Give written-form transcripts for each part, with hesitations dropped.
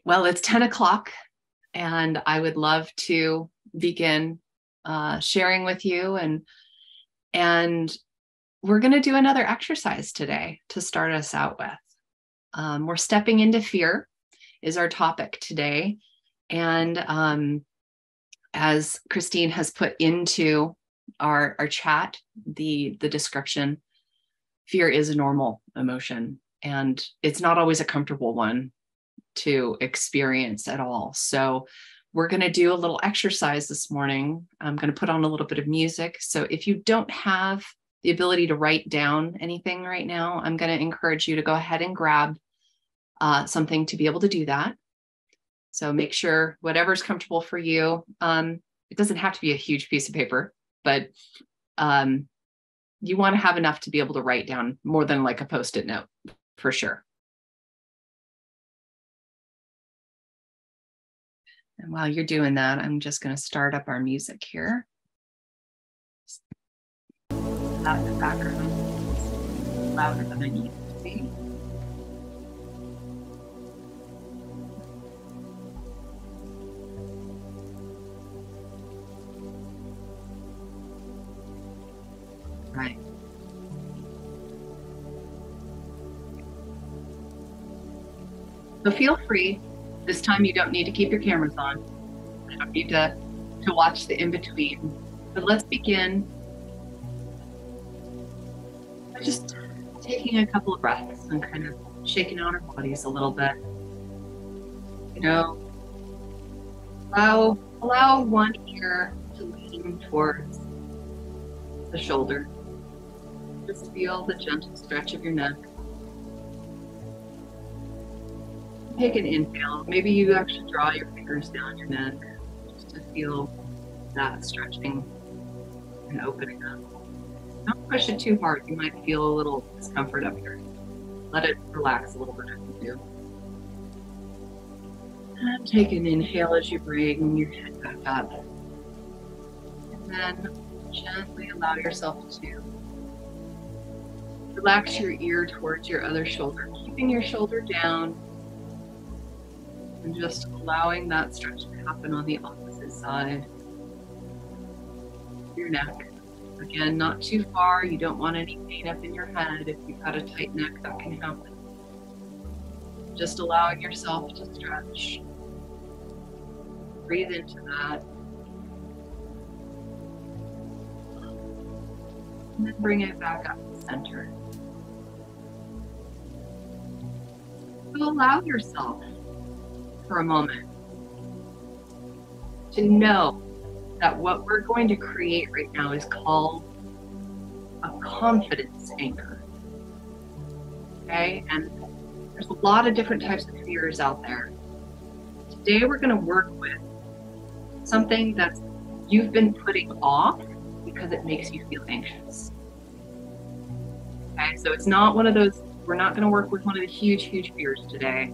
Well, it's 10 o'clock and I would love to begin sharing with you. And we're going to do another exercise today to start us out with. We're stepping into fear is our topic today. And as Christine has put into our chat, the description, fear is a normal emotion and it's not always a comfortable one to experience at all. So we're going to do a little exercise this morning. I'm going to put on a little bit of music. So if you don't have the ability to write down anything right now, I'm going to encourage you to go ahead and grab something to be able to do that. So make sure whatever's comfortable for you. It doesn't have to be a huge piece of paper, but you want to have enough to be able to write down more than like a Post-it note for sure. And while you're doing that, I'm just going to start up our music here. Loud in the background, louder than I need it to be. Right. So feel free. This time you don't need to keep your cameras on. You don't need to watch the in-between. But let's begin by just taking a couple of breaths and kind of shaking out our bodies a little bit. You know, allow one ear to lean towards the shoulder. Just feel the gentle stretch of your neck. Take an inhale. Maybe you actually draw your fingers down your neck just to feel that stretching and opening up. Don't push it too hard. You might feel a little discomfort up here. Let it relax a little bit if you do. And take an inhale as you bring your head back up. And then gently allow yourself to relax your ear towards your other shoulder, keeping your shoulder down and just allowing that stretch to happen on the opposite side. Your neck. Again, not too far. You don't want any pain up in your head. If you've got a tight neck, that can happen. Just allowing yourself to stretch. Breathe into that. And then bring it back up to center. So allow yourself for a moment to know that what we're going to create right now is called a confidence anchor. Okay, and there's a lot of different types of fears out there. Today we're going to work with something that you've been putting off because it makes you feel anxious. Okay, so it's not one of those, we're not going to work with one of the huge fears today,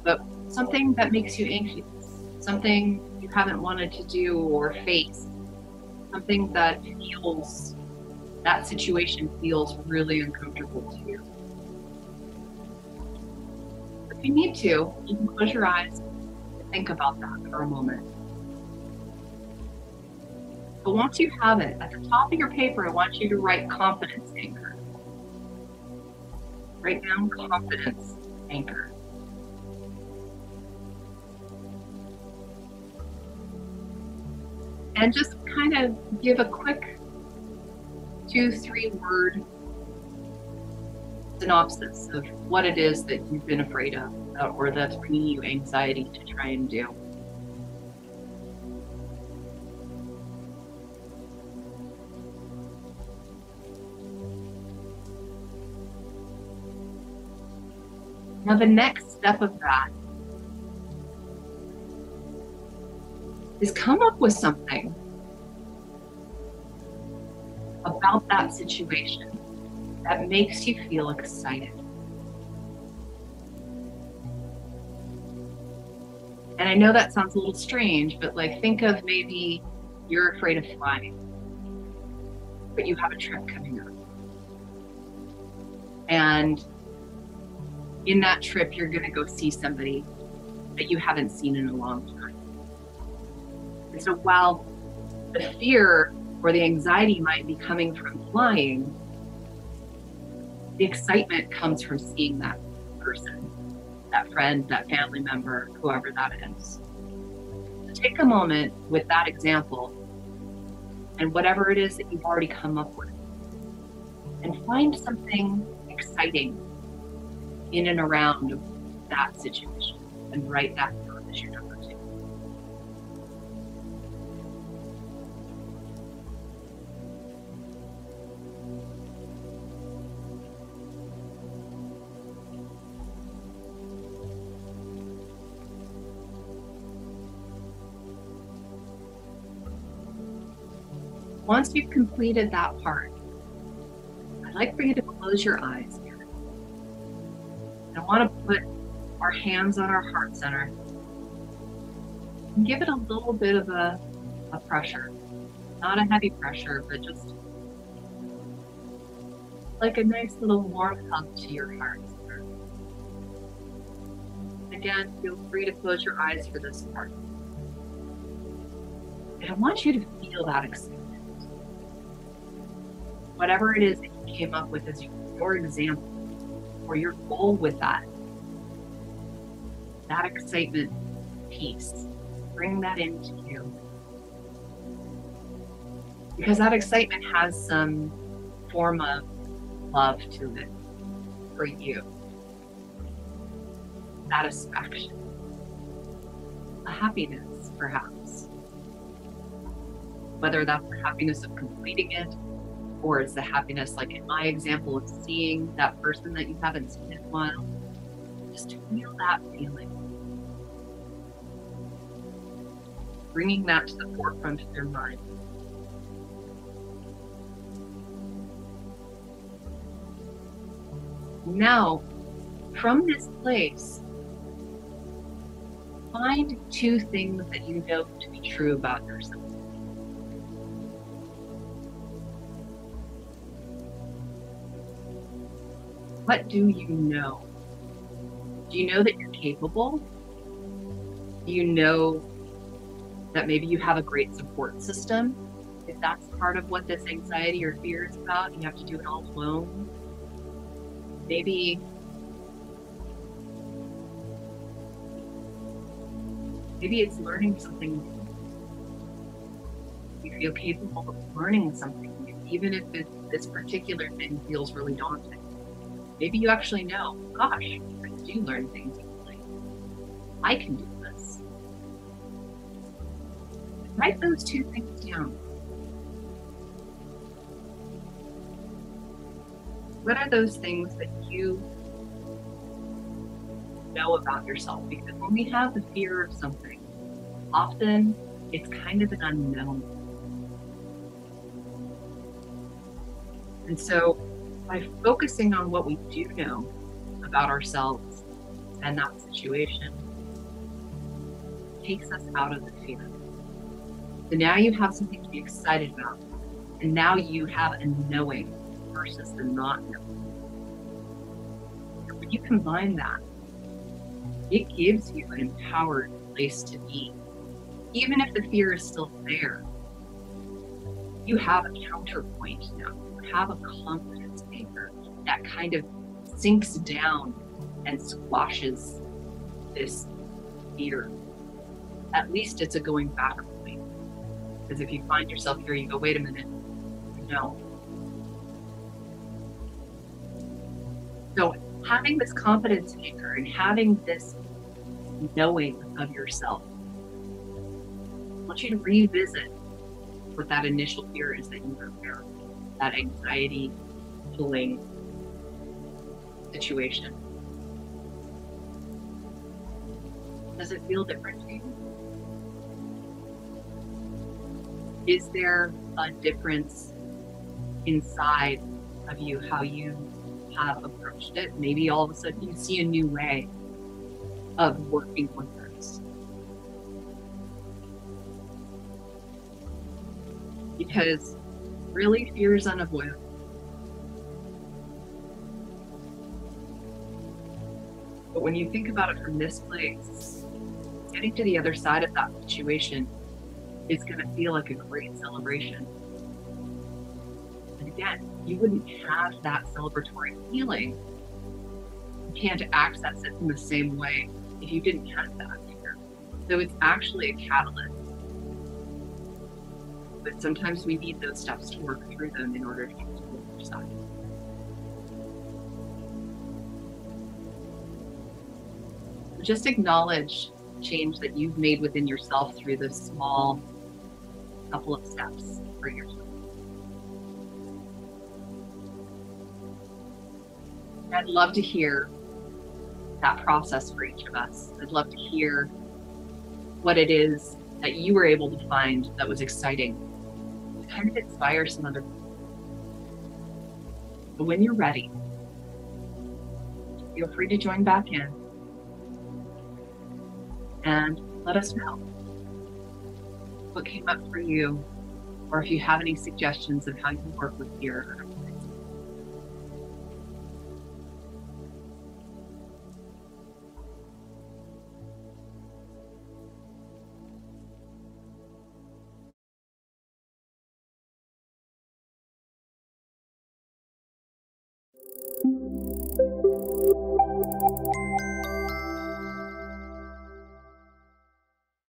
but something that makes you anxious, something you haven't wanted to do or face, something that feels, that situation feels really uncomfortable to you. If you need to, you can close your eyes and think about that for a moment. But once you have it, at the top of your paper, I want you to write confidence anchor. Write down confidence anchor. And just kind of give a quick 2-3 word synopsis of what it is that you've been afraid of or that's bringing you anxiety to try and do. Now the next step of that is come up with something about that situation that makes you feel excited. And I know that sounds a little strange, but like think of maybe you're afraid of flying, but you have a trip coming up. And in that trip, you're going to go see somebody that you haven't seen in a long time. And so while the fear or the anxiety might be coming from flying, the excitement comes from seeing that person, that friend, that family member, whoever that is. So take a moment with that example and whatever it is that you've already come up with, and find something exciting in and around that situation, and write that down as your number 2. Once you've completed that part, I'd like for you to close your eyes here. I want to put our hands on our heart center and give it a little bit of a pressure. Not a heavy pressure, but just like a nice little warm hug to your heart center. Again, feel free to close your eyes for this part. And I want you to feel that excitement. Whatever it is that you came up with as your example or your goal with that excitement piece, bring that into you. Because that excitement has some form of love to it for you. Satisfaction. A happiness, perhaps. Whether that's the happiness of completing it, or it's the happiness, like in my example, of seeing that person that you haven't seen in a while. Just feel that feeling. Bringing that to the forefront of your mind. Now, from this place, find 2 things that you know to be true about yourself. What do you know? Do you know that you're capable? Do you know that maybe you have a great support system? If that's part of what this anxiety or fear is about, you have to do it all alone. Maybe it's learning something new. You feel capable of learning something new, even if this particular thing feels really daunting. Maybe you actually know, gosh, I do learn things easily. I can do this. Write those 2 things down. What are those things that you know about yourself? Because when we have the fear of something, often it's kind of an unknown. And so by focusing on what we do know about ourselves and that situation, it takes us out of the fear. So now you have something to be excited about. And now you have a knowing versus the not knowing. When you combine that, it gives you an empowered place to be. Even if the fear is still there, you have a counterpoint now. You have a confidence anchor that kind of sinks down and squashes this fear. At least it's a going back point. Because if you find yourself here, you go, wait a minute, no. So having this confidence anchor and having this knowing of yourself, I want you to revisit what that initial fear is that you prepare, that anxiety pulling situation. Does it feel different to you? Is there a difference inside of you, how you have approached it? Maybe all of a sudden you see a new way of working with this. Because really, fear is unavoidable. But when you think about it from this place, getting to the other side of that situation is going to feel like a great celebration. And again, you wouldn't have that celebratory feeling. You can't access it in the same way if you didn't have that here. So it's actually a catalyst. But sometimes we need those steps to work through them in order to get to the other side. Just acknowledge change that you've made within yourself through this small couple of steps for yourself. I'd love to hear that process for each of us. I'd love to hear what it is that you were able to find that was exciting, to kind of inspire some other people. But when you're ready, feel free to join back in and let us know what came up for you, or if you have any suggestions of how you work with your